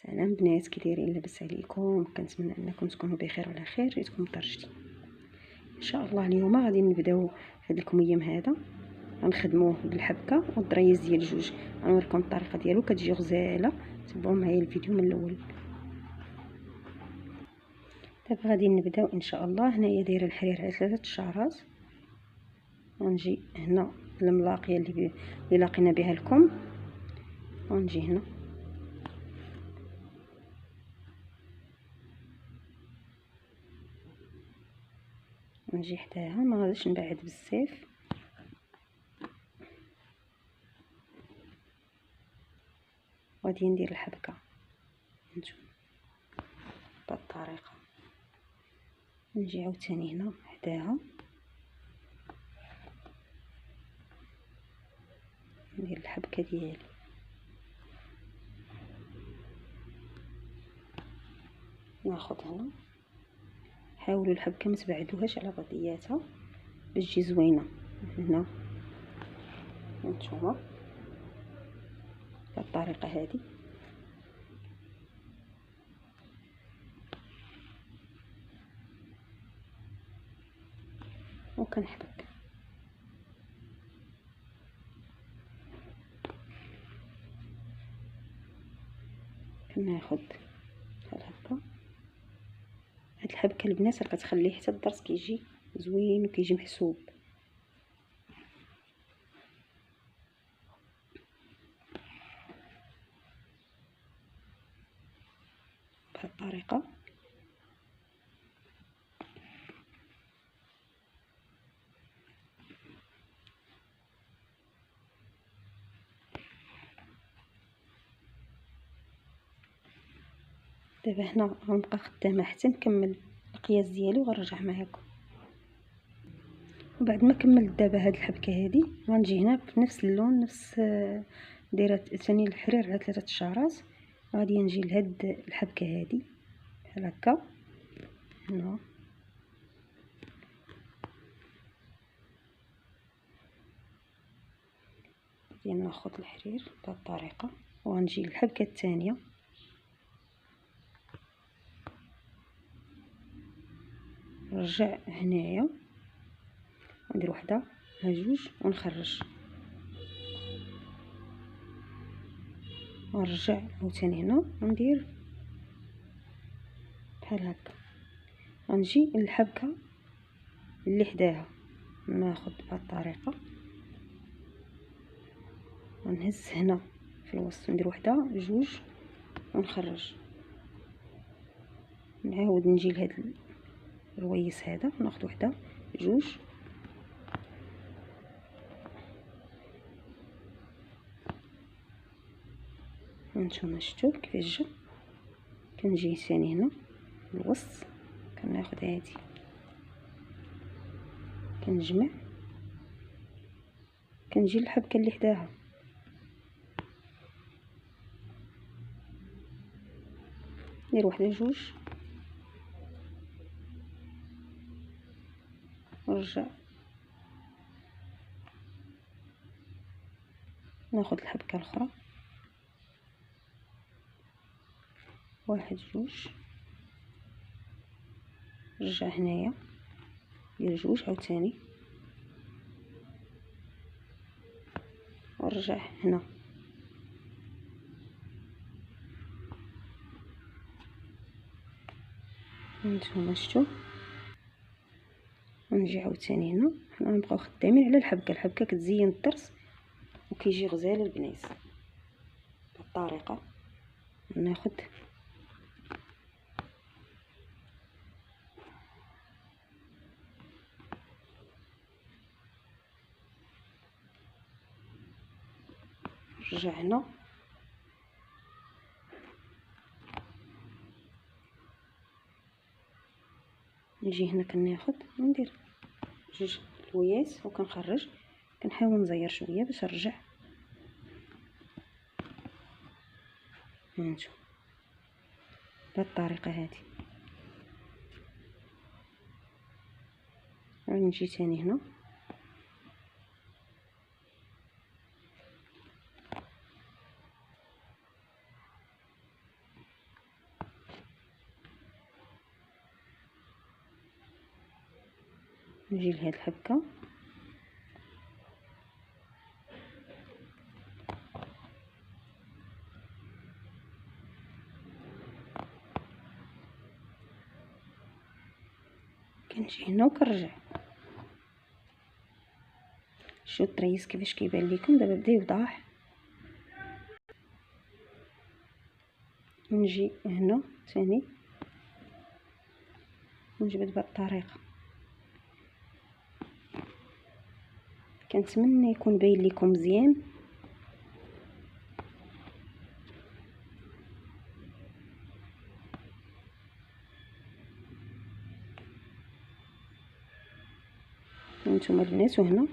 سلام بنات، كي دايرين؟ لاباس عليكم؟ كنتمنى انكم تكونوا بخير وعلى خير. جيتكم طرشتي ان شاء الله. اليوم غادي نبداو هاد الكميم هذا، غنخدموه بالحبكه والدريز ديال جوج. غنوريكم الطريقه ديالو، كتجي غزاله. تبعوا معايا الفيديو من الاول. دابا غادي نبداو ان شاء الله. هنايا دايره الحرير على 3 شعرات. غنجي هنا الملاقيه اللي لاقينا بها الكم، ونجي هنا نجي حداها، ما غاديش نبعد بزاف. غادي ندير الحبكه نتوما بهذه الطريقه. نجي عاوتاني هنا حداها ندير الحبكه ديالي. ناخذ هنا، حاولوا الحبكه ما تبعدوهاش على بعضياتها باش تجي زوينه. هنا نتوما بهذه الطريقه هذه. وكنحبك كناخذ بحال هكا. هاد الحبكه البنات راه كتخليه حتى الضرس كيجي زوين وكيجي محسوب. بهاد الطريقه دابا هنا غنبقى خدامه حتى نكمل القياس ديالي وغنرجع معاكم. وبعد ما كملت دابا هاد الحبكه هادي، غنجي هنا بنفس اللون، نفس دايره ثاني الحرير على 3 شعرات. غادي نجي لهاد الحبكه هادي بحال هكا. هنا غادي ناخذ الحرير بهاد الطريقه، وغنجي للحبكه الثانيه نرجع هنايا ندير وحده ها جوج ونخرج، ونرجع عاوتاني هنا وندير بحال هكا. غنجي للحبكه اللي حداها، ناخذ بهاد الطريقه ونهز هنا في الوسط، ندير وحده جوج ونخرج. نعاود نجي لهاد الرويس هذا، ناخذ وحده جوج هانتوما شفتوا كيفاش جا. كنجي ثاني هنا الوسط، كناخذ هادي كنجمع، كنجي للحبكه اللي حداها، ندير وحده جوج ونرجع ناخذ الحبكه الاخرى، واحد جوج، نرجع هنايا ندير جوج عاوتاني ونرجع هنا. هانتوما شفتوا. ونجي عاوتاني هنا، حنا نبقاو خدامين على الحبكه كتزين الضرس وكيجي غزال البنات بالطريقه. ناخذ نرجع هنا نجي هنا كناخذ وندير جوج الويات وكنخرج. كنحاول نزير شويه باش نرجع. هانتوما بهاد الطريقه هادي. غنجي تاني هنا نجي لهاد الحبكه كنجي هنا وكنرجع. شو الطريس كيفاش كيبان لكم دابا بدا يوضح. نجي هنا ثاني ونجبد بهذه الطريقه. كنتمنى يكون باين لكم مزيان. هانتوما البنات، وهنا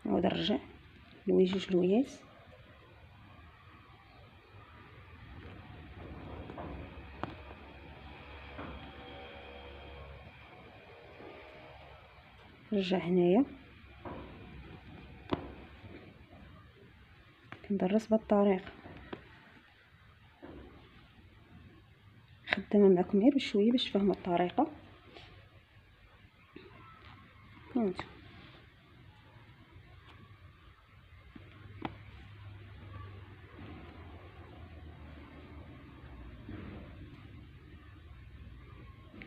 نعاود نرجع لوي جوج لويات. نرجع هنايا كندرس بهذه الطريقه. خدامه معكم غير بشويه باش تفهموا الطريقه. هانتو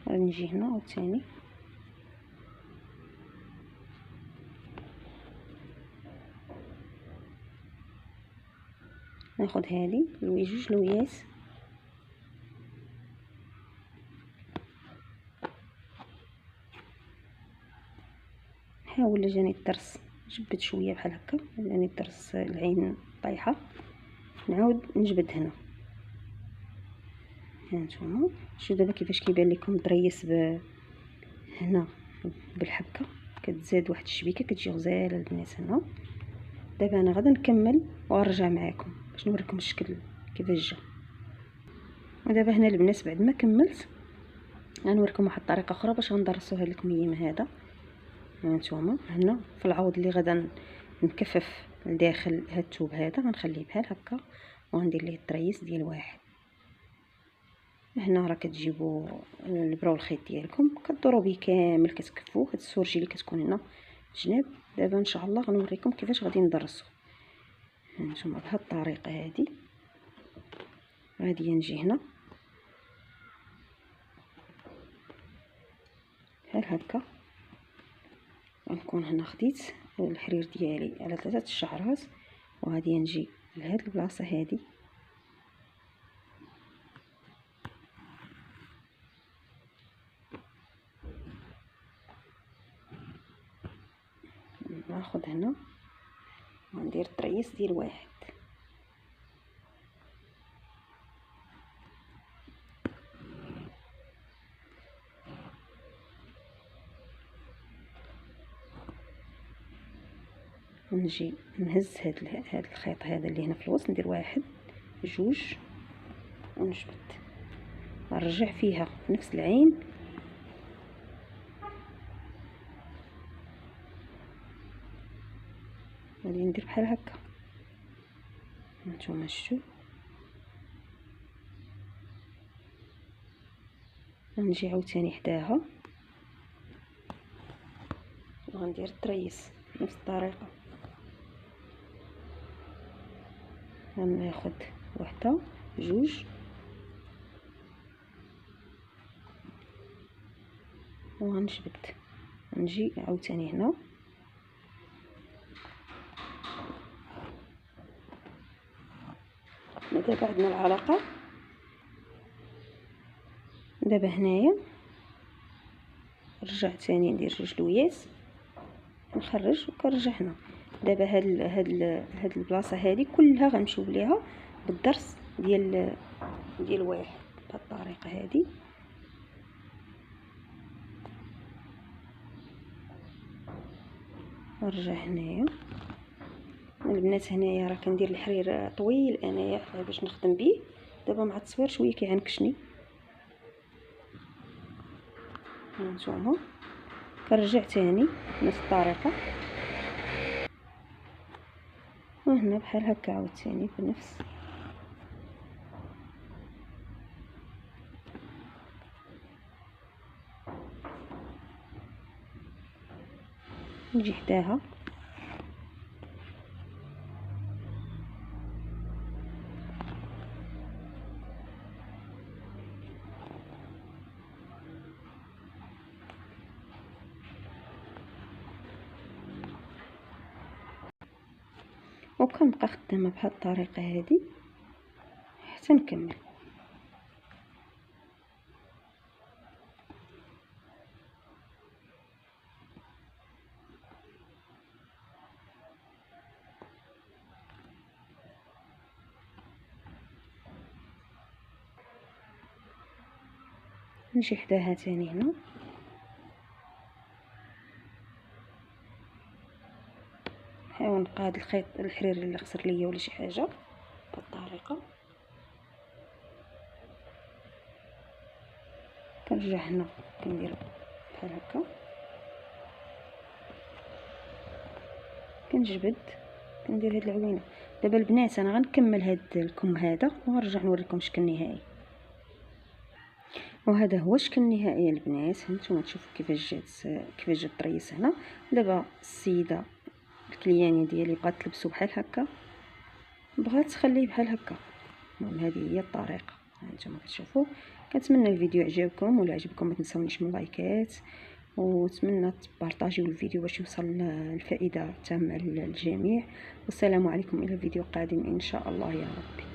غادي نجي هنا عاوتاني ناخد هذه لوي جوج لويات، نحاول جاني الضرس نجبد شويه بحال هكا، لاني الضرس العين طايحه. نعاود نجبد هنا. هانتوما شوفوا دابا كيفاش كيبان لكم دريس هنا بالحبكه، كتزاد واحد الشبيكه كتجي غزاله البنات هنا. دابا انا غادي نكمل وارجع معكم باش نوريكم الشكل كيفاش جا. ودابا هنا البنات بعد ما كملت غنوريكم واحد الطريقه اخرى باش غندرسوا هذا الكميم هذا. هانتوما هنا في العوض اللي غادا نكفف لداخل هاد الثوب هذا غنخليه بحال هكا وغندير ليه الطريس ديال واحد. هنا راه كتجيبوا البرا والخيط ديالكم كدوروا به كامل كتكفوه. هاد السورجي اللي كتكون هنا جناب. دابا ان شاء الله غنوريكم كيفاش غادي ندرسوا. هانتوما بهاد الطريقه هادي غادي نجي هنا بحال هكا. غنكون هنا خديت الحرير ديالي على 3 الشعرات وغادي نجي لهاد البلاصه هادي ناخذ هنا وندير الطريس ديال واحد. ونجي نهز هاد الخيط هذا اللي هنا في الوسط، ندير واحد جوج ونجبد نرجع فيها في نفس العين. غادي ندير بحال هكا. هانتوما شفتوا غنجي عاوتاني حداها وغندير الطريس بنفس الطريقه. غناخد وحده جوج وغنجبد. نجي عاوتاني هنا دابا عندنا العلاقه. دابا هنايا رجع ثاني ندير جوج لويات نخرج وكنرجع هنا. دابا هاد البلاصه هذه كلها غنمشيو ليها بالضرس ديال واحد بهاد الطريقه هذه. نرجع هنايا البنات. هنايا راه كندير الحرير طويل انايا باش نخدم به. دابا مع التصوير شويه كيعنكشني. هانتوما كنرجع تاني بنفس الطريقه وهنا بحال هكا عاوتاني بنفس نجي حداها وكنبقى خدامه بهذه الطريقه هذه حتى نكمل. نجي حداها تاني هنا نحاول نلقى هذا الخيط الحريري اللي خسر ليا ولا شي حاجه بهذه الطريقه. كنرجع هنا كندير بحال هكا كنجبد كندير هاد العوينه. دابا البنات انا غنكمل هاد الكم هذا ونرجع نوريكم شكل نهائي. وهذا هو الشكل النهائي البنات. هانتوما تشوفوا كيفاش جات الطريس هنا. دابا السيده الكليانيه ديالي بغات تلبسو بحال هكا، بغات تخليه بحال هكا. المهم هذه هي الطريقه هانتوما كتشوفوا. كنتمنى الفيديو عجبكم، ولا عجبكم ما تنساونيش من لايكات، ونتمنى تبارطاجيو الفيديو باش يوصل الفائده تامه للجميع. والسلام عليكم الى فيديو قادم ان شاء الله يا ربي.